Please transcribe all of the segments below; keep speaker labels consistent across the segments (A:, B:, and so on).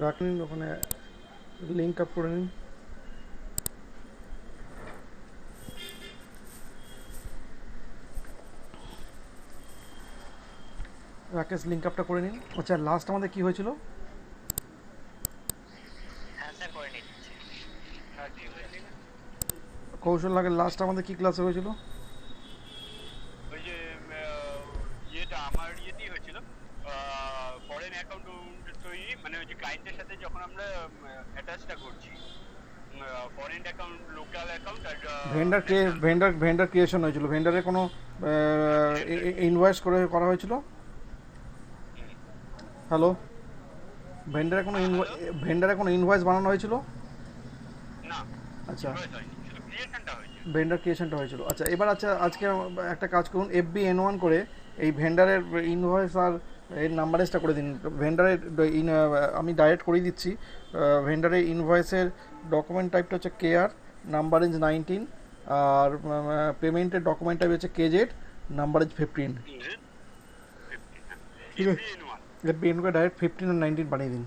A: রাখেন ওখানে, link up করে নিন। রাকেশ লিঙ্ক আপটা করে নিন। আচ্ছা লাস্ট আমাদের কি হয়েছিল?
B: হ্যাঁ স্যার করে নিচ্ছি।
A: কৌশল লাগে লাস্ট আমাদের কি ক্লাসে হয়েছিল?
C: ওই যে ইয়েটা আমার ইয়েতেই হয়েছিল, ফরেন অ্যাকাউন্ট তৈরি, মানে ওই যে ক্লায়েন্টের সাথে যখন আমরা অ্যাটাচটা করছি, ফরেন অ্যাকাউন্ট, লোকাল অ্যাকাউন্ট আর ন্যাশনাল।
A: ভেন্ডার ক্রিয়েশন হয়েছিল, ভেন্ডারে কোনো ইনভয়েস করে করা হয়েছিল। হ্যালো, ভেন্ডারে কোনো
C: হ্যাঁ হ্যালো।
A: ভেন্ডারে কোনো ইনভয়েস বানানো হয়েছিল?
C: না,
A: আচ্ছা,
C: ইনভয়েস হয়নি, শুধু ক্রিয়েশনটা হয়েছে।
A: ভেন্ডার ক্রিয়েশনটা হয়েছিল। আচ্ছা এবার আচ্ছা আজকে একটা কাজ করুন, FBN1 করে এই ভেন্ডারের ইনভয়েস আর এর নাম্বারেজটা করে দিন। ভেন্ডারের আমি ডাইরেক্ট করিয়ে দিচ্ছি। ভেন্ডারের ইনভয়েসের ডকুমেন্ট টাইপটা হচ্ছে KR, নাম্বারেজ 19, আর পেমেন্টের ডকুমেন্ট টাইপ হচ্ছে KZ, নাম্বারেজ 15।
C: 15, হ্যাঁ।
A: ঠিক আছে,
C: FBN1।
A: FBN করে ডাইরেক্ট 15 আর 19 বানিয়ে দিন।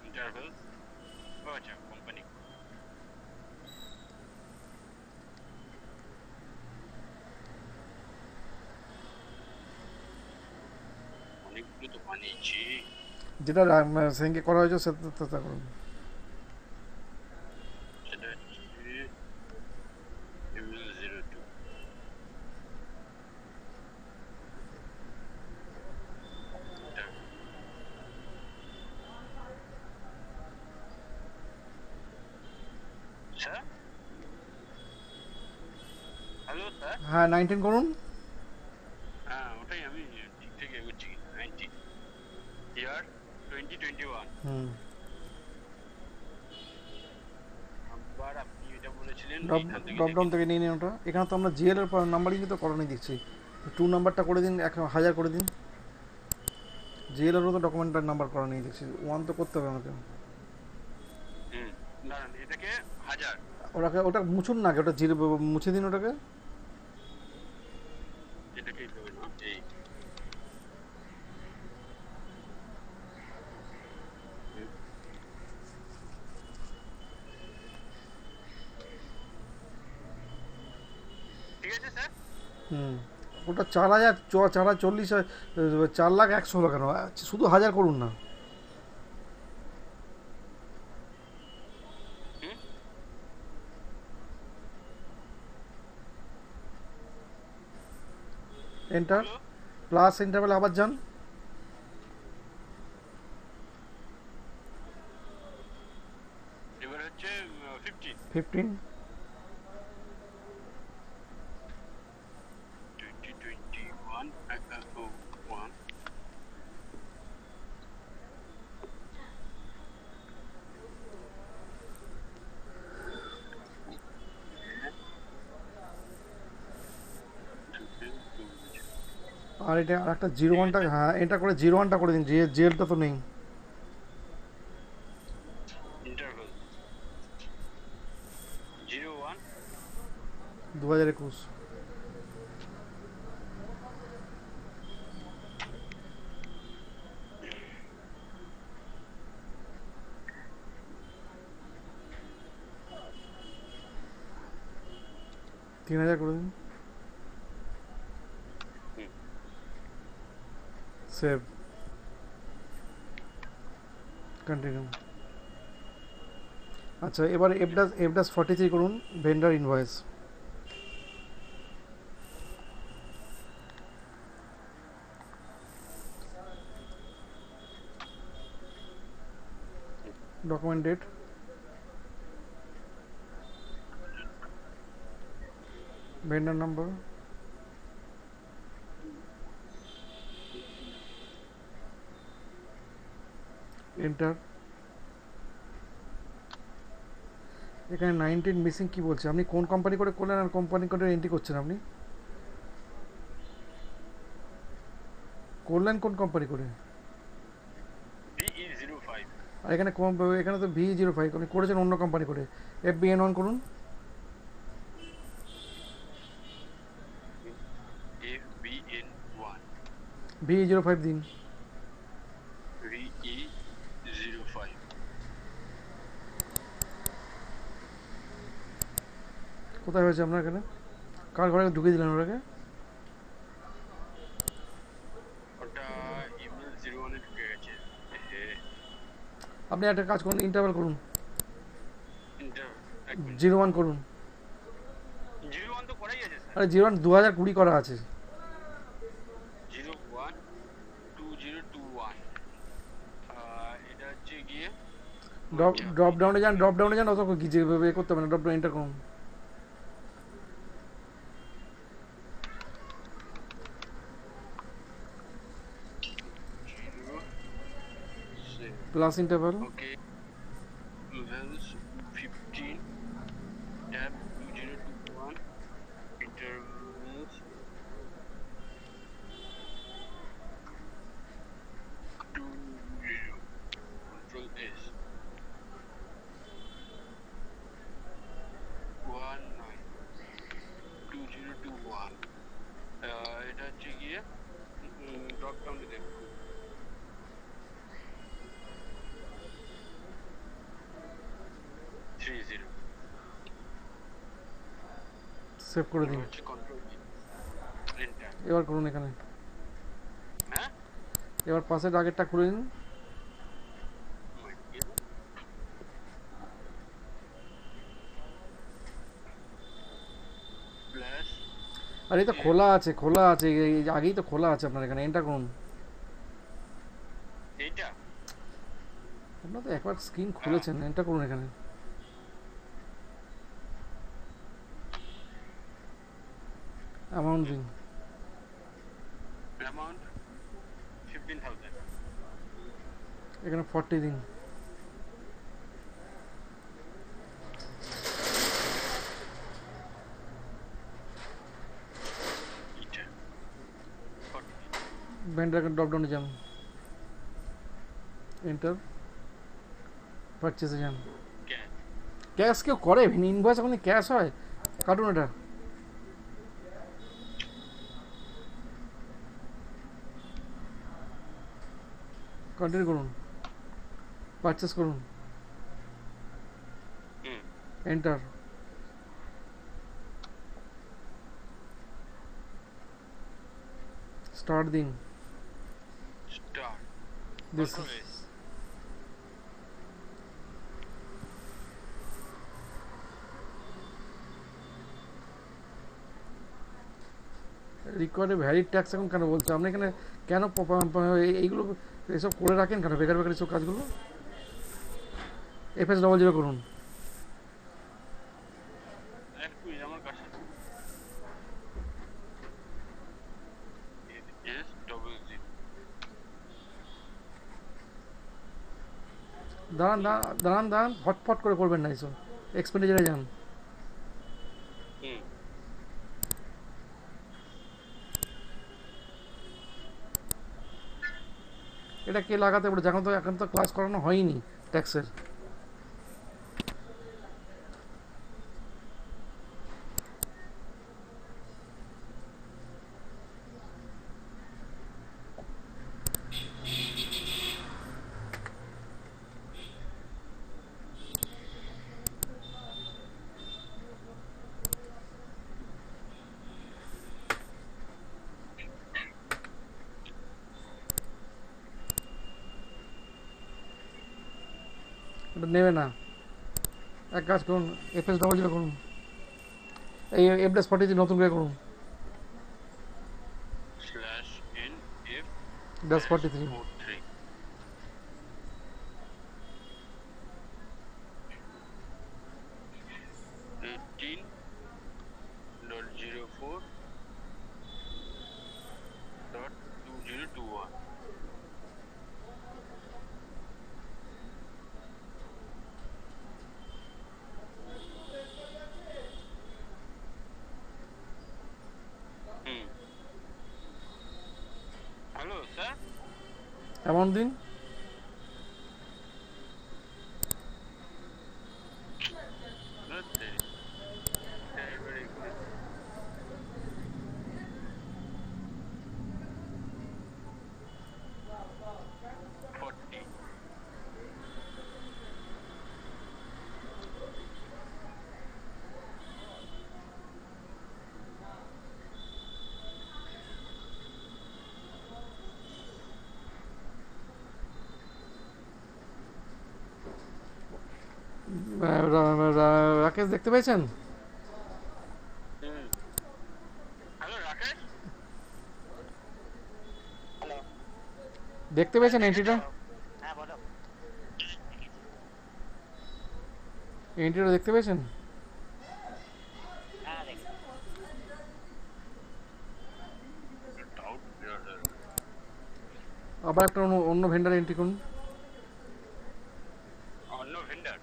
C: ইন্টারভেলস, আচ্ছা কোম্পানি, অনেকগুলো তো বানিয়েছি।
A: যেটা সেঙ্কে করা হয়েছে সেটা করুন।
C: সেটা হচ্ছে ML02। Sir, hello sir.
A: হ্যাঁ 19 করুন।
C: হ্যাঁ ওটাই আমি ঠিক থেকে এগোচ্ছি। 19 ইয়ার 2021।
A: হুম,
C: নাম্বার আপনি এটা বলেছিলেন
A: ড্রপ
C: এইখান থেকে
A: ড্রপ
C: দেখে
A: ডাউন থেকে নিয়ে নিন ওটা। এখানে তো আমরা GL এর নাম্বারিং তো করানি দেখছি। 2 নাম্বারটা করে দিন, 1000 করে দিন। GL এরও তো ডকুমেন্টের নাম্বার করা নেই দেখছি, 1 তো করতে হবে আমাকে।
C: হুম, দাঁড়ান এটাকে 1000।
A: ওটাকে ওটা মুছুন না আগে, ওটা জিরো মুছে দিন ওটাকে।
C: এটাকে এইভাবে না, এই হুম, ঠিক আছে স্যার।
A: হুম, ওটা 4000, 4040, 4,01,00,000 হলো কেন? শুধু 1000 করুন না।
C: হুম,
A: এন্টার,
C: হলো।
A: প্লাস ইন্টারভেল আবার যান।
C: এবার হচ্ছে 15,
A: 15,
C: 2021, 1।
A: আর এটা আর একটা 01টা, হ্যাঁ এটা করে 01টা করে দিন, GLটা তো নেই।
C: ইন্টারভেল 01।
A: 2021। তিন হাজার করে দিন।
C: Hmm,
A: save, continue. আচ্ছা এবার এফ ড্যাশ 43 করুন, vendor invoice. Document date, vendor number, enter. এখানে 19 মিসিং কি বলছে? আপনি কোন কোম্পানি করে করলেন আর কোম্পানি করে এন্ট্রি করছেন? আপনি করলেন কোন কোম্পানি করে?
C: VE05।
A: আর এখানে এখানে তো V05, আপনি করেছেন অন্য কোম্পানি করে। FBN1 করুন।
C: FBN1।
A: V05 দিন। কোথায় হয়েছে আপনার এখানে? কার ঘরে ঢুকে দিলেন ওটাকে?
C: ওটা ইমেল 01 এ ঢুকে গেছে।
A: আপনি একটা কাজ করুন, ইন্টারভাল করুন,
C: ইন্টার
A: 01 করুন।
C: 01 তো করাই আছে স্যার।
A: আরে 01 2020 করা আছে।
C: 01 2021 এটা হচ্ছে গিয়ে
A: ড্রপ ডাউনে যান অত কিছু করতে হবে না, ড্রপ ডাউন এন্টার করুন। প্লাস ইন্টারভাল,
C: ওকে levels 15 tab 2021 intervals 20 control s 19 2021 এটা হচ্ছে গিয়ে ড্রপ ডাউনে দেখুন 30
A: সেভ করে দিন।
C: হচ্ছে কন্ট্রোল এন্টার।
A: এবার করুন এখানে,
C: হ্যাঁ
A: এবার পাশের আগেরটা খুলে নিন।
C: প্লাস
A: আর এই তো খোলা আছে, এই আগেই তো খোলা আছে আপনার এখানে, এন্টার করুন।
C: এইটা
A: আপনার তো একবার স্ক্রিন খুলেছেন, এন্টার করুন এখানে। অ্যামাউন্ট দিন,
C: অ্যামাউন্ট 15,000
A: এখানে 40 দিন।
C: এটা 40
A: ভেন্ডার ড্রপ ডাউনে যান, এন্টার, পারচেসে যান।
C: ক্যাশ
A: ক্যাশ কেউ করে? ইনভয়েস এখন ক্যাশ হয়? কাটুন এটা। কন্টিনিউ করুন, পারচেস করুন, এন্টার, স্টার্ট দিন।
C: স্টার্ট
A: দিস
C: Control S
A: রিকোয়ার্ডে ভ্যালিড ট্যাক্স এখন কেন বলছে? আপনি এখানে কেন এইগুলো এসব করে রাখেন কেন, বেকার বেকার এসব কাজগুলো? FS00 করুন।
C: একটু আমার কাছে S00
A: দাঁড়ান, হটপট করে করবেন না এসব, এক্সপেন্ডিচারে যান। এটা কে লাগাতে বলেছে? এখন তো ক্লাস করানো হয়নি ট্যাক্সের। এটা নেবে না, এক কাজ করুন, FS00 করুন, এই F-40 নতুন করে করুন,
C: /NF
A: -43।
C: 43 18.04.2021 হ্যালো স্যার
A: অ্যামাউন্ট দিন, রাকেশ দেখতে পেয়েছেন?
C: হ্যালো রাকেশ।
B: হ্যালো।
A: দেখতে পেয়েছেন এন্ট্রিটা?
B: হ্যাঁ বলো।
A: এন্ট্রিটা দেখতে পেয়েছেন?
B: হ্যাঁ দেখি।
C: ডাউট ক্লিয়ার হয়ে গেল।
A: আবার একটা অন্য ভেন্ডার এন্ট্রি করুন।
C: অন্য ভেন্ডার।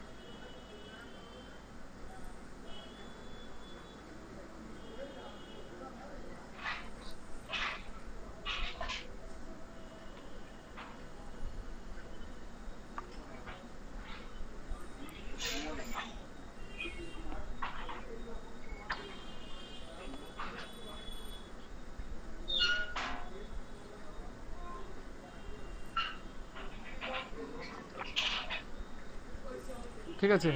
A: ঠিক আছে,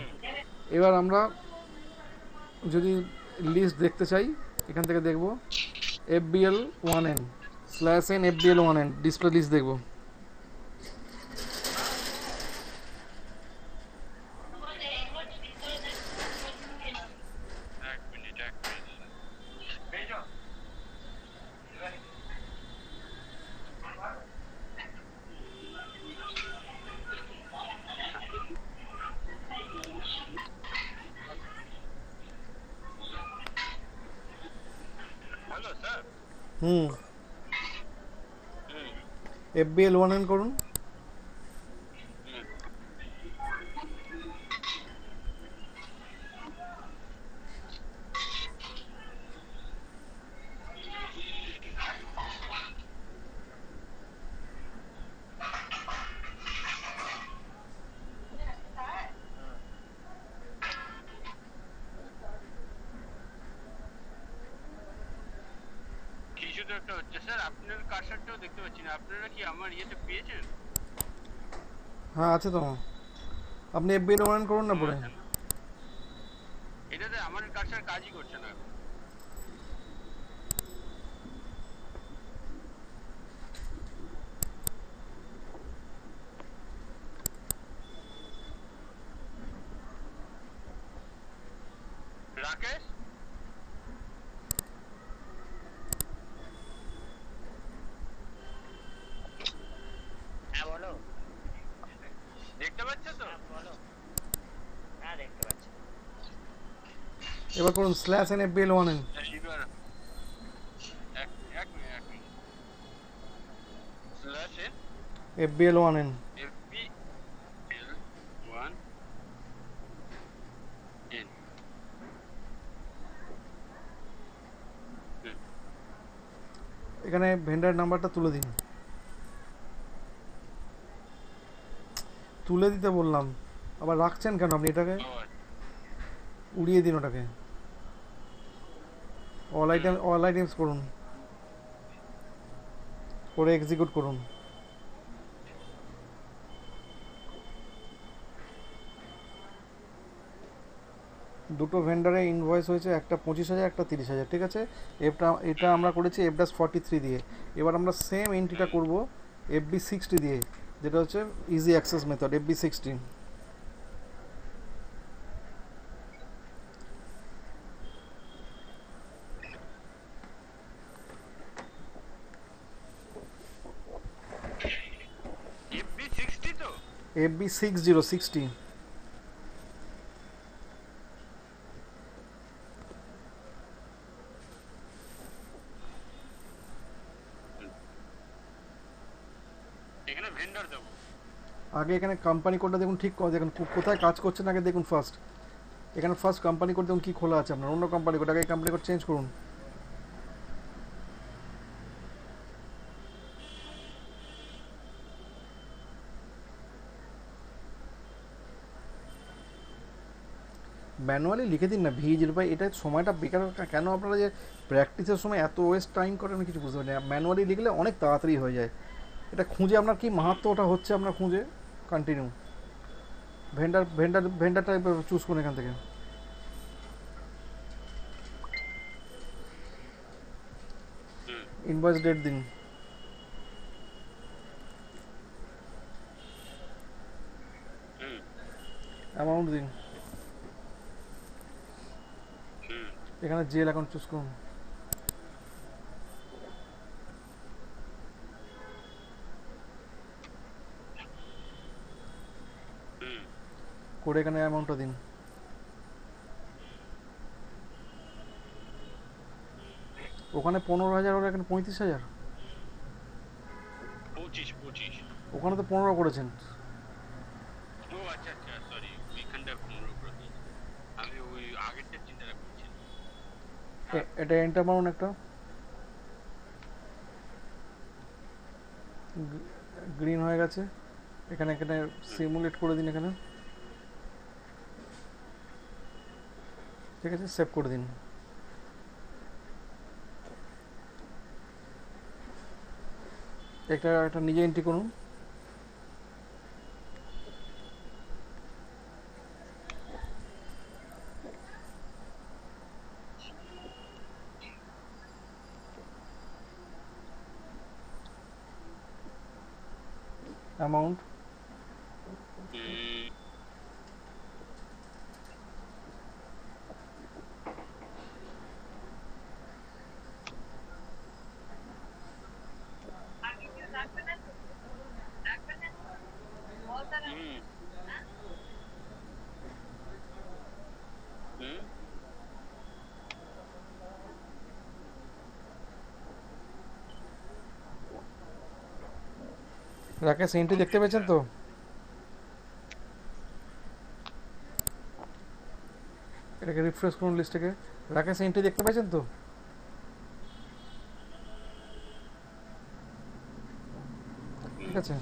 A: এবার আমরা যদি লিস্ট দেখতে চাই এখান থেকে দেখব FBL1N/N FBL1N ডিসপ্লে লিস্ট দেখব।
C: এক মিনিট। Hello sir.
A: হুম, FBL1N করুন।
C: কিছু তো একটা হচ্ছে স্যার, আপনার কার্সারটাও দেখতে পাচ্ছি না। আপনারা কি আমার ইয়েতে পেয়েছেন?
A: হ্যাঁ আছে তো, আপনি FBL1N করুন না পরে।
C: এটাতে আমার কার্সার কাজই করছে না এখন। রাকেশ।
B: হ্যাঁ বলো।
C: দেখতে পাচ্ছ তো?
B: হ্যাঁ বলো। হ্যাঁ দেখতে পাচ্ছি।
A: এবার করুন /N FBL1N।
C: এবার এক minute. Slash N
A: FBL1N
C: FBL1N।
A: এখানে ভেন্ডার নাম্বারটা তুলে দিন। তুলে দিতে বললাম, আবার রাখছেন কেন আপনি এটাকে? উড়িয়ে দিন ওটাকে। অল আইটেমস করুন, করে এক্সিকিউট করুন। দুটো ভেন্ডারে ইনভয়েস হয়েছে, একটা 25,000 একটা 30,000। ঠিক আছে, এটা আমরা করেছি F-43 দিয়ে। এবার আমরা সেম এন্ট্রিটা করব FB60 দিয়ে, যেটা হচ্ছে easy access method FB60।
C: FB60 তো?
A: FB60
C: এখানে ভেন্ডর দেবো।
A: আগে এখানে কোম্পানি কোডটা দেখুন, ঠিক করে দেখুন কোথায় কাজ করছেন আগে দেখুন ফার্স্ট। এখানে ফার্স্ট কোম্পানি কোড দেখুন কী খোলা আছে আপনার, অন্য কোম্পানি কোড। আগে কোম্পানি কোড চেঞ্জ করুন। ম্যানুয়ালি লিখে দিন না V0। এটা সময়টা বেকার কেন আপনারা যে প্র্যাকটিসের সময় এত ওয়েস্ট টাইম করেন আমি কিছু বুঝতে পারি না। ম্যানুয়ালি লিখলে অনেক তাড়াতাড়ি হয়ে যায়। এটা খুঁজে আপনার কি মাহাত্ম ওটা হচ্ছে, আপনার খুঁজে কন্টিনিউ ভেন্ডারটা চুজ করুন এখান থেকে। ইনভয়েস ডেট দিন, অ্যামাউন্ট দিন। এখানে জিএল অ্যাকাউন্ট চুজ করুন।
C: হুম
A: করে এখানে অ্যামাউন্টটা দিন। ওখানে 15,000 আর এখানে 35,000।
C: 25
A: ওখানে তো 15 করেছেন।
C: ও আচ্ছা আচ্ছা সরি ওইখানটা 15 করে দিয়েছি আমি ওই আগেরটা চিন্তা করছি
A: এটা এন্টার মারুন একটা। গ্রিন হয়ে গেছে। এখানে এখানে সিমুলেট করে দিন এখানে। ঠিক আছে, সেভ করে দিন। একটা নিজে এন্ট্রি করুন। অ্যামাউন্ট রাকেশ এন্ট্রি দেখতে পেয়েছেন তো? এটাকে রিফ্রেশ করুন লিস্টটাকে। রাকেশ এন্ট্রি দেখতে পেয়েছেন তো? ঠিক আছে,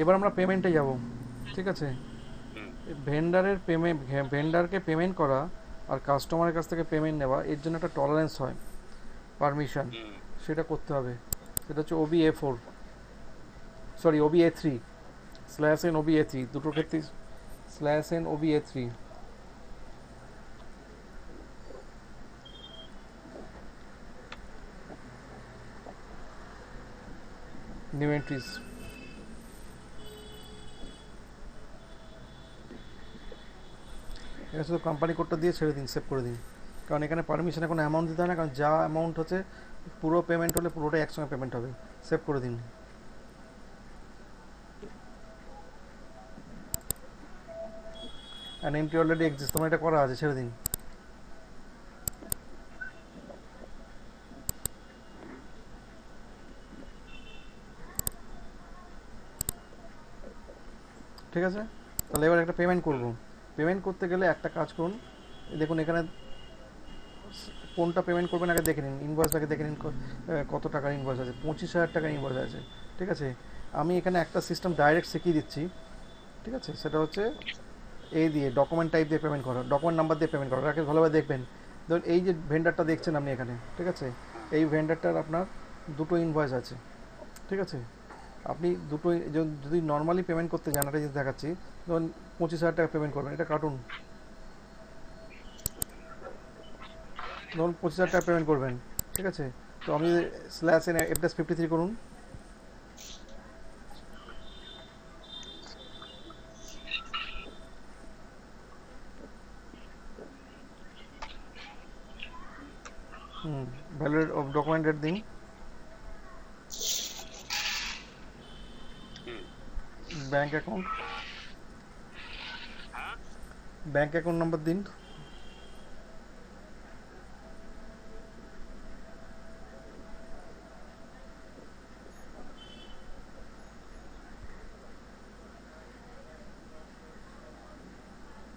A: এবার আমরা পেমেন্টে যাব। ঠিক আছে, ভেন্ডারকে পেমেন্ট করা আর কাস্টমারের কাছ থেকে পেমেন্ট নেওয়া, এর জন্য একটা টলারেন্স হয়, পারমিশন, সেটা করতে হবে। সেটা হচ্ছে OBA4, sorry OBA3, /n OBA3, দুটোর ক্ষেত্রে /n OBA3। New entries. এটা শুধু কোম্পানি কোডটা দিয়ে ছেড়ে দিন, সেভ করে দিন। কারণ এখানে পারমিশনে কোনো অ্যামাউন্ট দিতে হয় না, কারণ যা অ্যামাউন্ট হচ্ছে পুরো পেমেন্ট হলে পুরোটাই একসঙ্গে পেমেন্ট হবে। সেভ করে দিন। অ্যান্ড এন্ট্রি অলরেডি এক্সিস্ট, তোমার এটা করা আছে, ছেড়ে দিন। ঠিক আছে, তাহলে এবার একটা পেমেন্ট করব। পেমেন্ট করতে গেলে একটা কাজ করুন, দেখুন এখানে কোনটা পেমেন্ট করবেন আগে দেখে নিন, ইনভয়েসটাকে দেখে নিন কত টাকার ইনভয়েস আছে। 25,000 টাকার ইনভয়েস আছে। ঠিক আছে, আমি এখানে একটা সিস্টেম ডাইরেক্ট শিখিয়ে দিচ্ছি। ঠিক আছে, সেটা হচ্ছে এই দিয়ে ডকুমেন্ট টাইপ দিয়ে পেমেন্ট করা, ডকুমেন্ট নাম্বার দিয়ে পেমেন্ট করা। রাকেশ ভালোভাবে দেখবেন। ধরুন এই যে ভেন্ডারটা দেখছেন আপনি এখানে, ঠিক আছে, এই ভেন্ডারটার আপনার দুটো ইনভয়েস আছে। ঠিক আছে, আপনি দুটোই যদি নর্মালি পেমেন্ট করতে যান, একটা জিনিস দেখাচ্ছি, ধরুন 25,000 টাকা পেমেন্ট করবেন, এটা কাটুন। ধরুন 25,000 টাকা পেমেন্ট করবেন। ঠিক আছে, তো আমি /n F-53 করুন। ভ্যালু অফ ডকুমেন্ট রেট দিন। Bank account, bank account number দিন।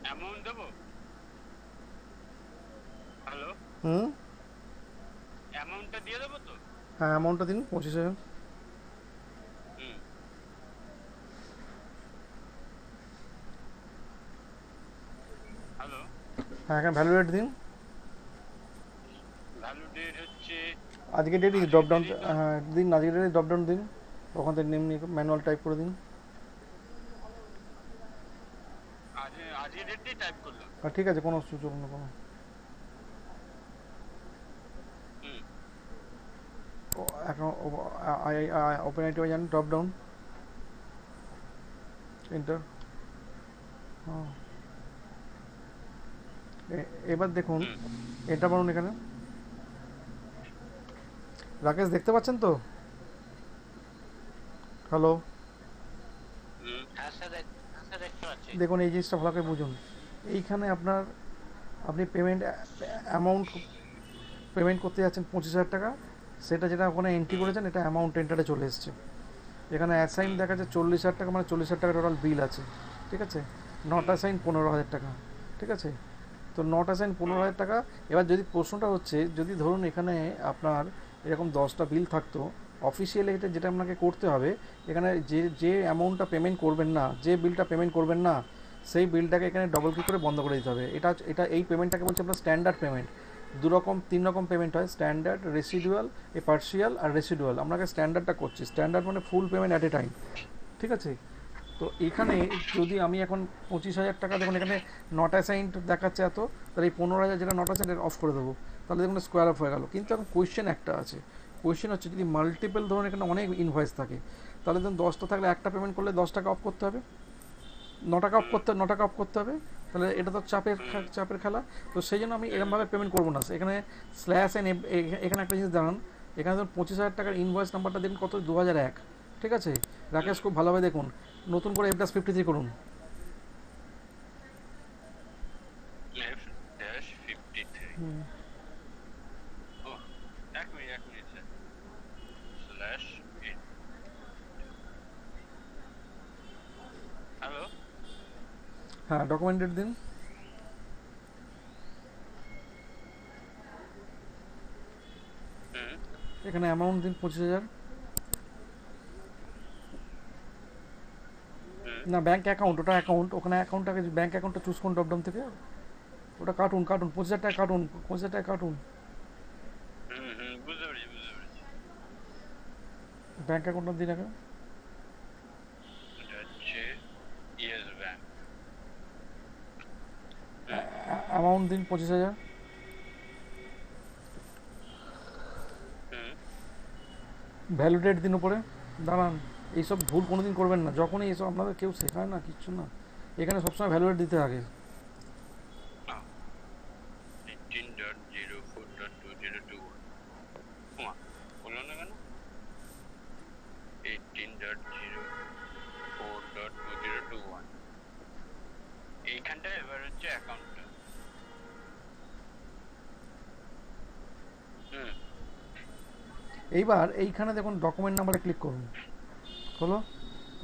C: অ্যামাউন্ট দেবো হ্যালো
A: হুম,
C: অ্যামাউন্টটা দিয়ে দেবো তো
A: হ্যাঁ অ্যামাউন্টটা দিন 25,000।
C: হ্যালো
A: হ্যাঁ, এখানে ভ্যালু রেট দিন।
C: ভ্যালু ডেট হচ্ছে
A: আজকে ডেটই ড্রপ ডাউন, হ্যাঁ দিন, আজকে ডেটে ড্রপ ডাউন দিন, ওখান থেকে নেম নিয়ে ম্যানুয়াল টাইপ করে দিন।
C: আজকে ডেট দিয়ে টাইপ করলাম
A: ঠিক আছে, কোনো সুযোগ না কোনো। এখন ওপেন আইটি যান, ড্রপ ডাউন, এন্টার। হ্যাঁ, এবার দেখুন
C: হুম
A: এটা বলুন এখানে, রাকেশ দেখতে পাচ্ছেন তো? হ্যালো,
B: হ্যাঁ স্যার হ্যাঁ স্যার দেখতে পাচ্ছি।
A: দেখুন এই জিনিসটা ভালো করে বুঝুন। এইখানে আপনি পেমেন্ট অ্যামাউন্ট পেমেন্ট করতে যাচ্ছেন 25,000 টাকা, সেটা যেটা ওখানে এন্ট্রি
C: হুম
A: করেছেন এটা অ্যামাউন্ট এন্টারে চলে এসছে। এখানে অ্যাসাইন
C: হুম
A: দেখা যাচ্ছে 40,000 টাকা, মানে 40,000 টাকা টোটাল বিল আছে, ঠিক আছে। নট
C: হুম
A: অ্যাসাইন 15,000 টাকা, ঠিক আছে। তো নট অ্যাসাইন
C: হুম
A: 15,000 টাকা। এবার যদি প্রশ্নটা হচ্ছে, যদি ধরুন এখানে আপনার এরকম 10টা বিল থাকতো, অফিসিয়ালি এটা যেটা আপনাকে করতে হবে, এখানে যে যে অ্যামাউন্টটা পেমেন্ট করবেন না, যে বিলটা পেমেন্ট করবেন না, সেই বিলটাকে এখানে ডবল ক্লিক করে বন্ধ করে দিতে হবে। এটা এই পেমেন্টটাকে বলছে আপনার স্ট্যান্ডার্ড পেমেন্ট। তিন রকম পেমেন্ট হয়, স্ট্যান্ডার্ড, রেসিডুয়াল, পার্সিয়াল আর রেসিডুয়াল। আপনাকে স্ট্যান্ডার্ডটা করছি, স্ট্যান্ডার্ড মানে full payment at a time, ঠিক আছে। তো এখানে যদি আমি এখন 25,000 টাকা, দেখুন এখানে নট অ্যাসাইন্ড দেখাচ্ছে এত, তাহলে এই 15,000 যেটা নট অ্যাসাইন্ড অফ করে দেবো, তাহলে দেখুন স্কোয়ার অফ হয়ে গেল। কিন্তু এখন কোয়েশ্চেন একটা আছে, কোয়েশ্চেন হচ্ছে যদি মাল্টিপল ধরুন এখানে অনেক ইনভয়েস থাকে, তাহলে ধরুন 10টা থাকলে একটা পেমেন্ট করলে 10 টাকা অফ করতে হবে, 9 টাকা অফ
C: হুম
A: করতে 9 টাকা অফ করতে হবে, তাহলে এটা তো
C: হুম
A: চাপের খেলা। তো সেই জন্য আমি
C: হুম
A: এরকমভাবে পেমেন্ট করবো না। এখানে স্ল্যাশ এন, এখানে একটা জিনিস দাঁড়ান, এখানে ধরুন 25,000 টাকার ইনভয়েস নাম্বারটা দেখুন কত, 2001, ঠিক আছে। রাকেশ
C: হুম
A: খুব ভালোভাবে দেখুন, নতুন করে F-53 করুন।
C: F-53 ও এক minute sir slash in hello
A: হ্যাঁ, ডকুমেন্টেড দিন।
C: হুম
A: এখানে অ্যামাউন্ট দিন 25,000।
C: হুম
A: না, ব্যাঙ্ক অ্যাকাউন্ট, ওটা অ্যাকাউন্ট, ওখানে অ্যাকাউন্টটাকে ব্যাঙ্ক অ্যাকাউন্টটা চুজ করুন ড্রপডাউন থেকে, ওটা কাটুন 25,000 টাকা কাটুন, 25,000 টাকা কাটুন,
C: বুঝতে পেরেছি
A: ব্যাঙ্ক অ্যাকাউন্টটা দিন আগে।
C: এটা হচ্ছে ইয়েস ব্যাংক
A: অ্যামাউন্ট দিন 25,000।
C: হুম
A: ভ্যালিডেট দিন উপরে। দাঁড়ান, এইসব ভুল কোনো দিন করবেন না, যখনই এইসব আপনাদের কেউ শেখায় না কিচ্ছু না, এখানে সবসময় ভ্যালিডেট দিতে আগে।
C: 18.04.2021 ওমা বললো না কেন 18.04.2021 এইখানটা এবার হচ্ছে অ্যাকাউন্টটা হুম
A: এইবার এইখানে দেখুন ডকুমেন্ট নাম্বারে ক্লিক করুন, হলো।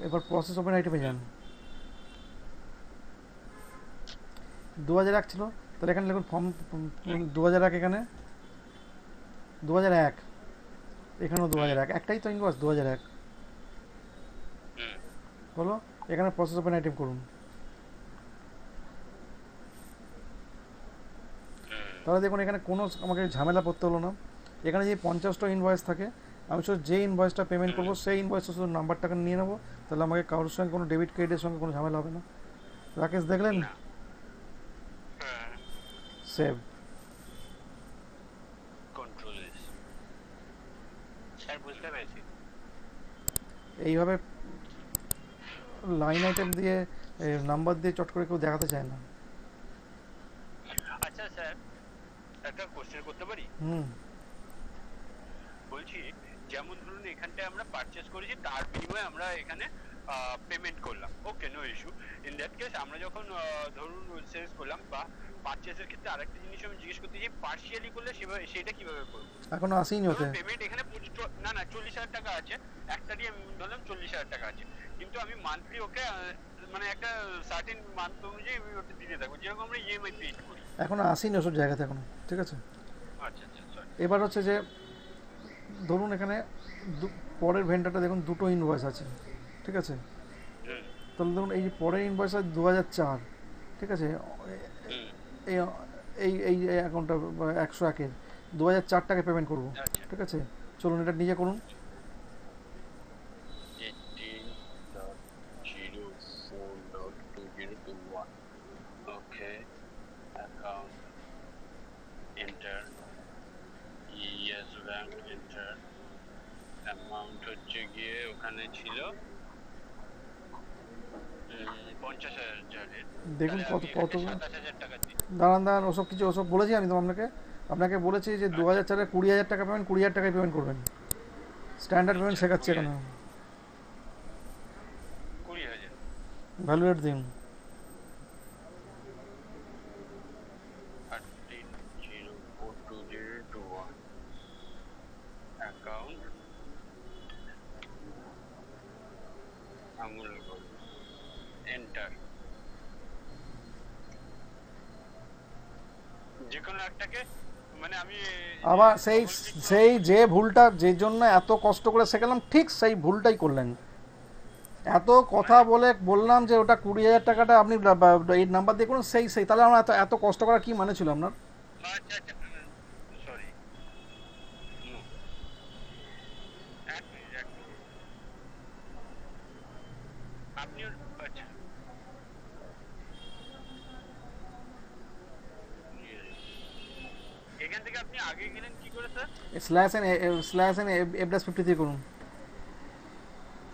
A: এবার প্রসেস ওপেন আইটেমে যান। 2001 ছিল, তাহলে এখানে দেখুন ফর্ম 2001, এখানে 2001, এখানেও 2001, একটাই তো ইনভয়েস 2001,
C: হুম
A: হলো। এখানে প্রসেস ওপেন আইটেম করুন।
C: হুম
A: তাহলে দেখুন এখানে কোনো আমাকে ঝামেলা পড়তে হলো না। এখানে যে 50টা ইনভয়েস থাকে, আমি শুধু যে ইনভয়েসটা পেমেন্ট করবো সেই ইনভয়েসটা শুধু নাম্বারটাকে নিয়ে নেবো, তাহলে আমাকে কারোর সঙ্গে কোনো ডেবিট ক্রেডিটের সঙ্গে কোনো ঝামেলা হবে না। রাকেশ দেখলেন?
C: না হ্যাঁ
A: সেভ।
C: কন্ট্রোল এস
B: স্যার বুঝতে পেরেছি।
A: এইভাবে লাইন আইটেম দিয়ে, নাম্বার দিয়ে চট করে কেউ দেখাতে চায় না।
C: আচ্ছা স্যার একটা কোশ্চেন করতে পারি
A: হুম।
C: বলছি যেমন ধরুন এখানটায় আমরা পারচেজ করেছি তার বিনিময়ে আমরা এখানে পেমেন্ট করলাম okay no issue in that case আমরা যখন ধরুন সেলস করলাম বা পারচেজের ক্ষেত্রে আরেকটা জিনিস আমি জিজ্ঞেস করতে চাই পার্সিয়ালি করলে সেটা কিভাবে করবো
A: এখনো আসেইনি ওতে।
C: ধরুন পেমেন্ট এখানে না 40,000 টাকা আছে একটারই আমি ধরলাম 40,000 টাকা আছে কিন্তু আমি মান্থলি ওকে মানে একটা সার্টেন মান্থ অনুযায়ী আমি ওটা দিতে থাকবো যেরকম আমরা ইএমআই পে করি
A: এখনো আসেইনি ওসব জায়গাতে এখনো, ঠিক আছে।
C: আচ্ছা সরি
A: এবার হচ্ছে যে ধরুন এখানে পরের ভেন্ডারটা দেখুন দুটো ইনভয়েস আছে, ঠিক আছে।
C: হুম
A: তাহলে ধরুন এই যে পরের ইনভয়েস আছে 2004, ঠিক আছে।
C: হুম
A: এই এই এই অ্যাকাউন্টটা 101-এর 2004 টাকা পেমেন্ট করবো,
C: আচ্ছা
A: ঠিক আছে। চলুন এটা নিজে করুন।
C: 18.04.2021 okay account enter yes bank enter amount হচ্ছে গিয়ে ওখানে ছিল 50,000
A: দেখুন
C: তাহলে
A: কত
C: আমি
A: কত
C: 27,000 টাকা দিই।
A: দাঁড়ান ওসব বলেছি আমি তো আপনাকে আপনাকে বলেছি যে 2004-এ 20,000 টাকা পেমেন্ট 20,000 টাকায় পেমেন্ট করবেন স্ট্যান্ডার্ড পেমেন্ট
C: আচ্ছা
A: শেখাচ্ছি
C: 20,000
A: এখানে
C: 20,000
A: ভ্যালুয়েট দিন
C: 18042021 অ্যাকাউন্ট আমুল গোল্ড এন্টার। যে কোনো একটাকে মানে আমি
A: আবার সেই
C: double click
A: সেই যে ভুলটা যে জন্য এত কষ্ট করে শেখালাম ঠিক সেই ভুলটাই করলেন এত কথা বললাম যে ওটা 20,000 টাকাটা আপনি এই নাম্বার দিয়ে করুন সেই তাহলে আমরা এত কষ্ট করার কি মানে ছিল আপনার
C: আচ্ছা আচ্ছা সরি এক মিনিট আপনি আচ্ছা এখান থেকে আপনি আগে গেলেন কি করে স্যার?
A: স্ল্যাশ এন F-53 করুন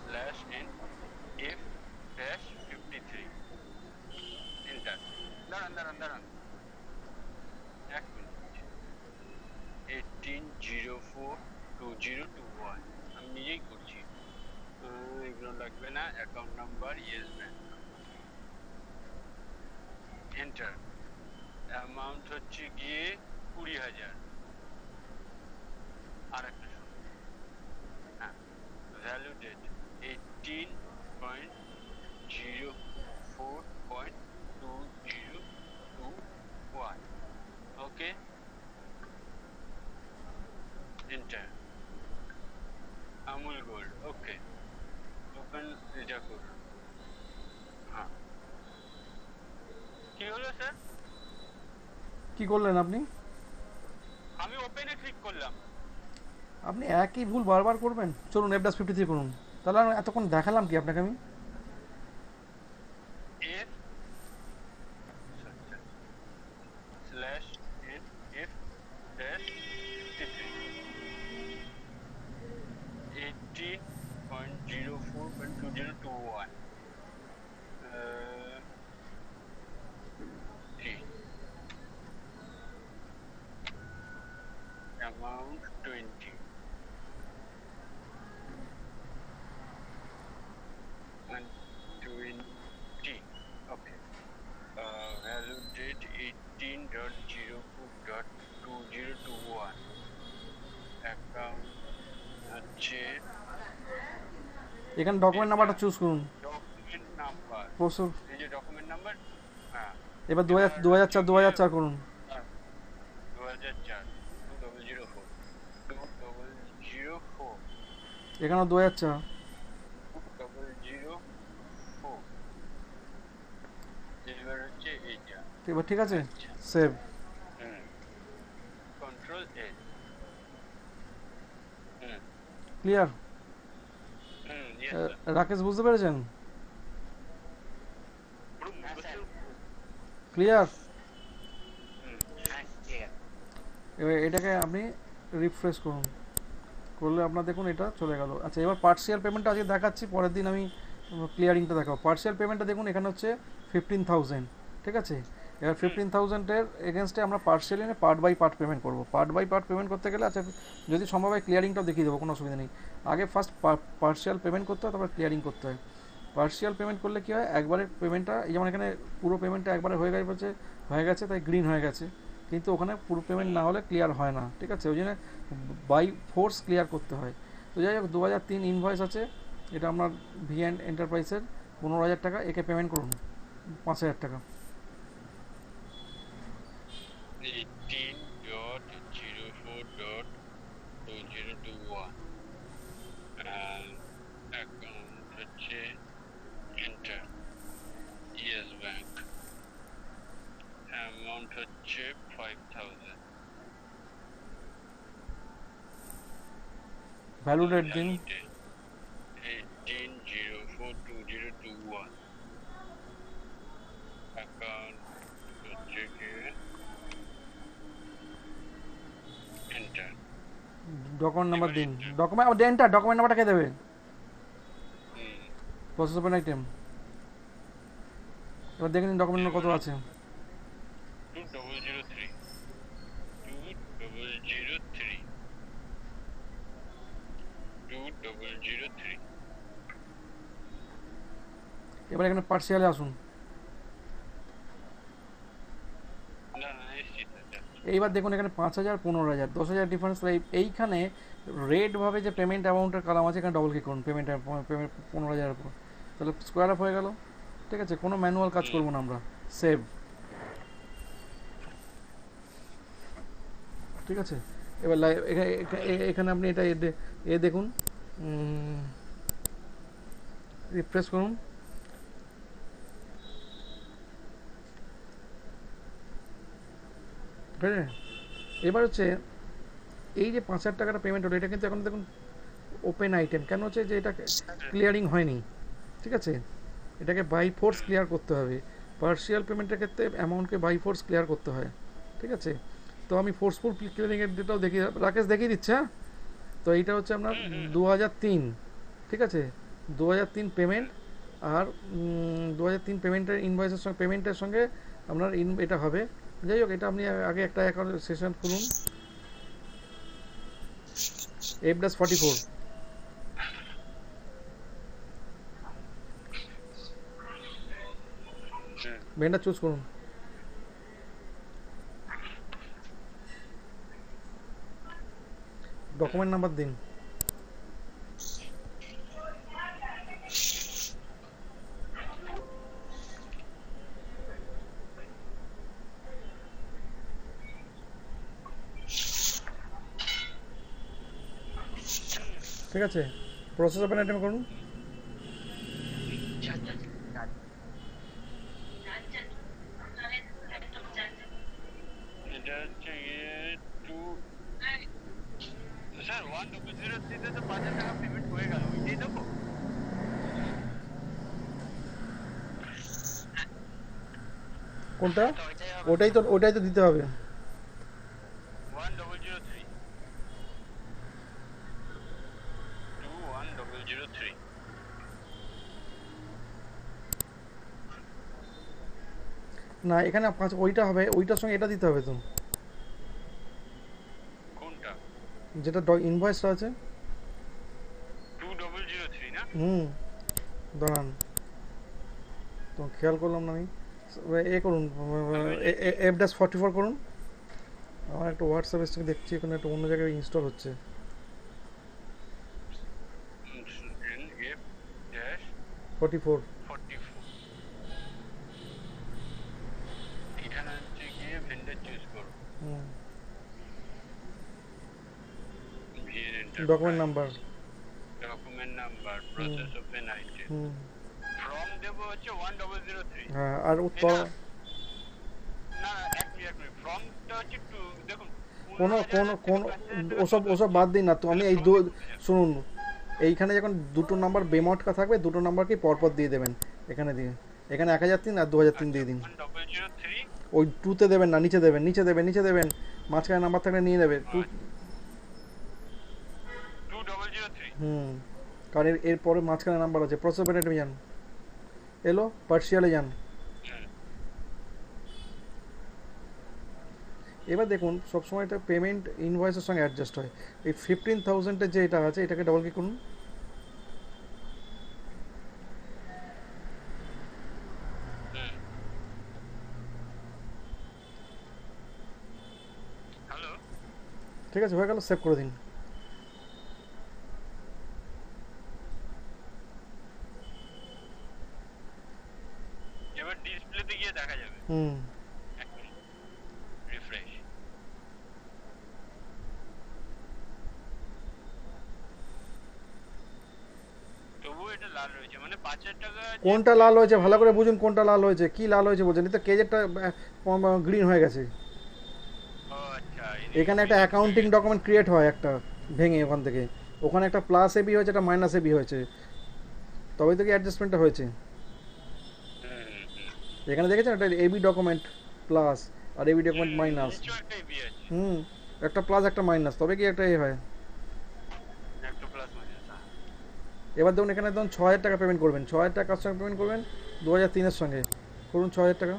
C: slash N F dash 53 enter. দাঁড়ান এক মিনিট 18042021 আমি নিজেই করছি এগুলো লাগবে না account number yes bank enter. Amount হচ্ছে গিয়ে 20,000 আর একটা হ্যাঁ value date 18.04.2021 okay enter. Amul gold okay open এটা করুন। হ্যাঁ কি হলো স্যার?
A: কি করলেন আপনি
C: আমি ওপেনে ক্লিক করলাম।
A: আপনি একই ভুল বারবার করবেন চলুন F-53 করুন তাহলে আর এতক্ষণ দেখালাম কি আপনাকে আমি
C: F slash N F dash 18.04.2021 amount 20 and 20 okay value date 18.04.2021 account হচ্ছে
A: এখানে ডকুমেন্ট নাম্বারটা চুজ করুন
C: ডকুমেন্ট নাম্বার
A: প্রসেস
C: এই যে ডকুমেন্ট নাম্বার হ্যাঁ
A: এবার 2004 করুন
C: 2004 2004 2004
A: এখানেও 2004
C: 004 এবার হচ্ছে এইটা
A: এবার ঠিক আছে সেভ
C: কন্ট্রোল এ
A: ক্লিয়ার রাকেশ বুঝতে পেরেছেন ক্লিয়ার এবার এটাকে আপনি রিফ্রেশ করুন করলে আপনার দেখুন এটা চলে গেল আচ্ছা এবার পার্সিয়াল পেমেন্টটা আজকে দেখাচ্ছি পরের দিন আমি ক্লিয়ারিংটা দেখাবো পার্সিয়াল পেমেন্টটা দেখুন এখানে হচ্ছে 15,000 ঠিক আছে এবার 15,000-এর এগেনস্টে আমরা partially part by part payment করবো পার্ট বাই পার্ট পেমেন্ট করতে গেলে আচ্ছা যদি সম্ভব হয় ক্লিয়ারিংটাও দেখিয়ে দেবো কোনো অসুবিধা নেই আগে ফার্স্ট পার্সিয়াল পেমেন্ট করতে হয় তারপর ক্লিয়ারিং করতে হয় পার্সিয়াল পেমেন্ট করলে কী হয় একবারে পেমেন্টটা যেমন এখানে পুরো পেমেন্টটা একবারে হয়ে গেছে তাই গ্রিন হয়ে গেছে কিন্তু ওখানে পুরো পেমেন্ট না হলে ক্লিয়ার হয় না ঠিক আছে ওই জন্য বাই ফোর্স ক্লিয়ার করতে হয় তো যাই হোক 2003 ইনভয়েস আছে এটা আপনার ভিএন এন্টারপ্রাইজের 15,000 টাকা একে পেমেন্ট করুন 5,000 টাকা
C: 18.04.2021 অ্যাকাউন্ট হচ্ছে এন্টার ইয়েস ব্যাংক অ্যামাউন্ট হচ্ছে 5,000
A: ভ্যালু ডেট দিন
C: 18.04.2021 অ্যাকাউন্ট হচ্ছে এন্টার
A: ডকুমেন্ট নাম্বার দিন ডকুমেন্ট নাম্বারটা কে দেবে প্রসেস ওপেন আইটেম এবার দেখে নিন ডকুমেন্ট কত আছে।
C: 2003 2003
A: এবার এখানে পার্সিয়ালে আসুন।
C: না না এসছি তো, যা।
A: এইবার দেখুন এখানে 5,000 15,000 10,000 ডিফারেন্স। এইখানে রেটভাবে যে পেমেন্ট অ্যামাউন্টের কালাম আছে এখানে ডবল ক্লিক করুন, পেমেন্ট 15,000 উপর, তাহলে স্কোয়ার আপ হয়ে গেল। ঠিক আছে, কোনো ম্যানুয়াল কাজ করবো না আমরা, সেভ। ঠিক আছে, এবার এখানে আপনি এটা দেখুন, রিফ্রেশ করুন। ঠিক আছে, এবার হচ্ছে এই যে 5,000 টাকাটা পেমেন্ট হলো, এটা কিন্তু এখন দেখুন ওপেন আইটেম কেন হচ্ছে, যে এটা ক্লিয়ারিং হয়নি। ঠিক আছে, এটাকে বাই ফোর্স ক্লিয়ার করতে হবে। পার্সিয়াল পেমেন্টের ক্ষেত্রে অ্যামাউন্টকে বাই ফোর্স ক্লিয়ার করতে হয়। ঠিক আছে, তো আমি ফোর্সফুল ক্লিয়ারিংয়ের ডেটাও দেখিয়ে, রাকেশ দেখিয়ে দিচ্ছে। হ্যাঁ, তো এইটা হচ্ছে আপনার 2003। ঠিক আছে, 2003 পেমেন্ট, আর 2003 পেমেন্টের ইনভয়েসের সঙ্গে, পেমেন্টের সঙ্গে আপনার এটা হবে। যাই হোক, এটা আপনি আগে একটা অ্যাকাউন্ট সেশন খুলুন, F-44 ভেন্ডার চুজ করুন। ডকুমেন্ট নাম্বার দিন। ঠিক আছে, প্রসেস ওপেন আইটেম করুন।
C: এটা হচ্ছে গিয়ে স্যার 1003 তে তো 5,000 টাকা পেমেন্ট হয়ে গেল, ওইটাই দেবো?
A: কোনটা?
B: তো ওইটাই হবে।
A: ওটাই তো দিতে হবে।
C: 1003 21003
A: না, এখানে ওইটা হবে, ওইটার সঙ্গে এটা দিতে হবে তো,
C: কোনটা?
A: যেটা ইনভয়েসটা আছে।
C: 2003 না?
A: দাঁড়ান, তো খেয়াল করলাম না আমি। করুন, F-44 করুন। আমার একটা হোয়াটসঅ্যাপ থেকে দেখছি এখানে একটা অন্য জায়গায় ইনস্টল হচ্ছে।
C: F-44
A: 44
C: এখানে হচ্ছে গিয়ে ভেন্ডর চুজ করো,
A: document number,
C: document number, process open item, from দেবো হচ্ছে 1003।
A: হ্যাঁ, আর উত্তর
C: না এক মিনিট, ফ্রমটা হচ্ছে দেখুন
A: কোন ওসব বাদ দিন না তো। আমি এই শুনুন, এইখানে যখন দুটো নাম্বার বেমটকা থাকবে, দুটো নাম্বারকেই পরপর দিয়ে দেবেন। এখানে 1003 আর 2003 দিয়ে দিন।
C: 1003
A: ওই 2তে দেবেন না, নিচে দেবেন, মাঝখানে নাম্বার থাকলে নিয়ে নেবে
C: 2003।
A: কারণ এরপরে মাঝখানে নাম্বার আছে। প্রসেস ওপেন আইটেমে যান, এলো পার্সিয়ালে যান। এবার দেখুন, সবসময় এটা পেমেন্ট ইনভয়েসের সঙ্গে অ্যাডজাস্ট হয়। এই 15,000-এর যে এটা আছে, এটাকে ডবল ক্লিক করুন।
C: হ্যালো,
A: ঠিক আছে, হয়ে গেল, সেভ করে দিন।
C: এবার ডিসপ্লেতে গিয়ে দেখা যাবে। এক মিনিট, রিফ্রেশ। তবুও এটা লাল রয়েছে, মানে 5,000 টাকা।
A: কোনটা লাল হয়েছে ভালো করে বুঝুন, কোনটা লাল হয়েছে, কি লাল হয়েছে বলছেন? এটা কেজেরটা গ্রিন হয়ে গেছে।
C: ও আচ্ছা,
A: এখানে একটা অ্যাকাউন্টিং ডকুমেন্ট ক্রিয়েট হয় একটা ভেঙে, ওখান থেকে ওখানে একটা প্লাস এবি হয়েছে, একটা মাইনাস এবি হয়েছে, তবেই তো কি অ্যাডজাস্টমেন্টটা হয়েছে। এখানে দেখেছেন একটা এবি ডকুমেন্ট প্লাস আর এবি ডকুমেন্ট মাইনাস।
C: কিছু একটা বি আছে,
A: একটা প্লাস একটা মাইনাস, তবে কি একটা এ হয়।
C: একটা প্লাস মাইনাস।
A: এবার দেখুন, এখানে ধরুন 6,000 টাকা পেমেন্ট করবেন, 6,000 টাকা কার সঙ্গে পেমেন্ট করবেন? 2003-এর সঙ্গে করুন 6,000 টাকা।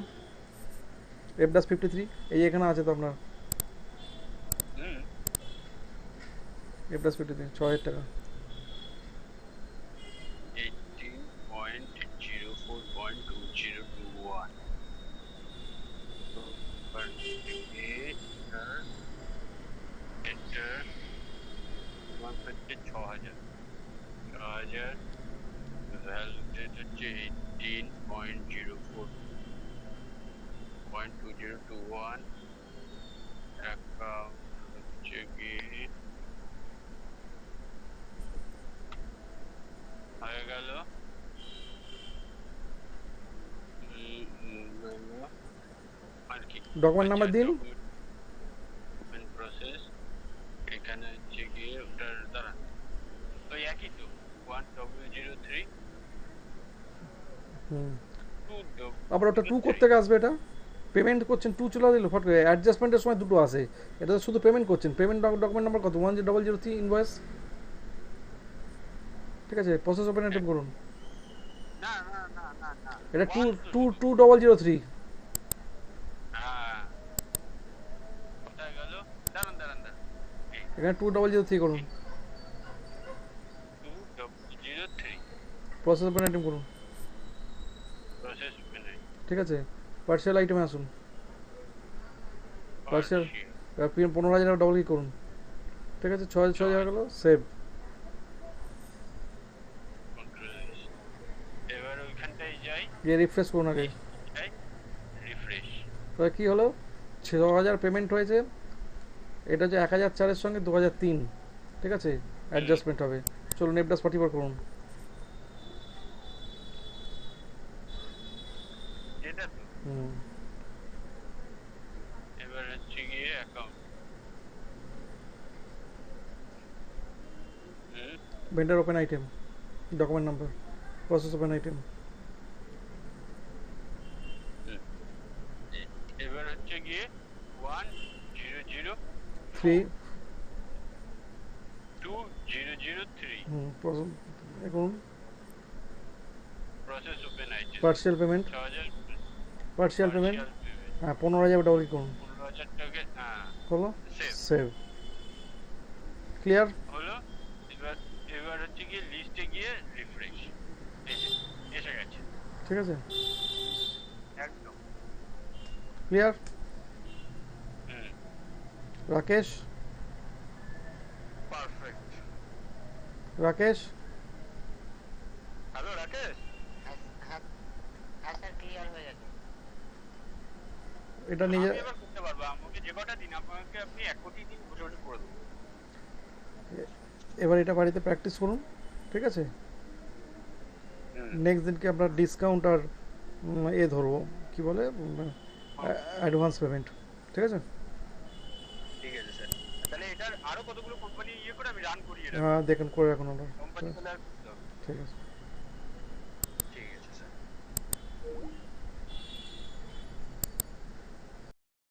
A: F-53 এই এখানে আছে তো আপনার
C: হুম
A: F-53 6,000 টাকা।
C: 18.04.2021 তো এবার এটা আমার হচ্ছে 6,000 ভ্যালু ডেট হচ্ছে 18.04.2021 অ্যাকাউন্ট হচ্ছে গিয়ে হয়ে গেল আর কি
A: ডকুমেন্ট নাম্বার দিন।
C: প্রসেস এখানে হচ্ছে গিয়ে ওটার দ্বারা ওই একই তো 1W03
A: আবার ওটা 2 করতে আসবে, এটা পেমেন্ট করছেন 2 চলে দিল ফট করে, অ্যাডজাস্টমেন্টের সময় দুটো আসে, এটা তো শুধু পেমেন্ট করছেন। পেমেন্ট ডকুমেন্ট নাম্বার কত? 10003 ইনভয়েস। ঠিক আছে, প্রসেস ওপেন অ্যাটেম্প করুন।
C: না না না না না
A: এটা 2003।
C: হ্যাঁ কোথায় গেল? দাঁড়ান দাঁড়ান দাঁড়ান
A: এখানে 2003 করুন,
C: 2W03
A: প্রসেস ওপেন অ্যাটেম্প করুন।
C: প্রসেস ওপেন
A: ঠিক আছে, পার্সিয়াল আইটেমে আসুন। পার্সিয়াল 15,000 টাকা ডবল ক্লিক করুন। ঠিক আছে, 6,000 গেল, সেভ।
C: এবার ওইখানটায় যাই,
A: গিয়ে রিফ্রেশ করুন আগে।
C: রিফ্রেশ
A: তাহলে কী হলো? 6,000 পেমেন্ট হয়েছে, এটা হচ্ছে 1,004-এর সঙ্গে 2,003। ঠিক আছে, অ্যাডজাস্টমেন্ট হবে। চলুন F-44 করুন।
C: এটা তো
A: হুম,
C: এবার হচ্ছে গিয়ে account
A: vendor open item, document number, process open item.
C: এবার হচ্ছে গিয়ে
A: 3
C: 2003
A: এখন
C: process open item
A: partial payment,
C: 6,000
A: partial payment, হ্যাঁ 15,000 ডবল ক্লিক করুন।
C: 15,000 টাকা হ্যাঁ
A: হলো,
C: সেভ
A: সেভ। ক্লিয়ার?
C: হলো। এবার এবার হচ্ছে গিয়ে লিস্টে গিয়ে রিফ্রেশ, এই যে এসে গেছে
A: ঠিক আছে,
C: একদম
A: ক্লিয়ার।
C: হুম
A: রাকেশ,
C: পারফেক্ট।
A: রাকেশ,
C: হ্যালো রাকেশ,
B: হ্যাঁ হ্যাঁ হ্যাঁ স্যার ক্লিয়ার হয়ে গেছে।
A: এটা নিজে
C: আমি এবার করতে পারবো, আমাকে যে কটা দিন আপনাকে আপনি 1 কোটি দিন বসে বসে করে দেবো।
A: এবার এটা বাড়িতে প্র্যাকটিস করুন। ঠিক আছে, নেক্সট দিনকে আমরা ডিসকাউন্ট আর ধরবো, কি বলে, অ্যাডভান্স পেমেন্ট। ঠিক আছে,
C: ঠিক আছে স্যার, তাহলে এটার আরো কতগুলো কোম্পানি ইয়ে করে আমি রান করিয়ে
A: হ্যাঁ দেখুন করে রাখুন আমরা।
C: কোম্পানি তাহলে আর করতে হবে।
A: ঠিক আছে।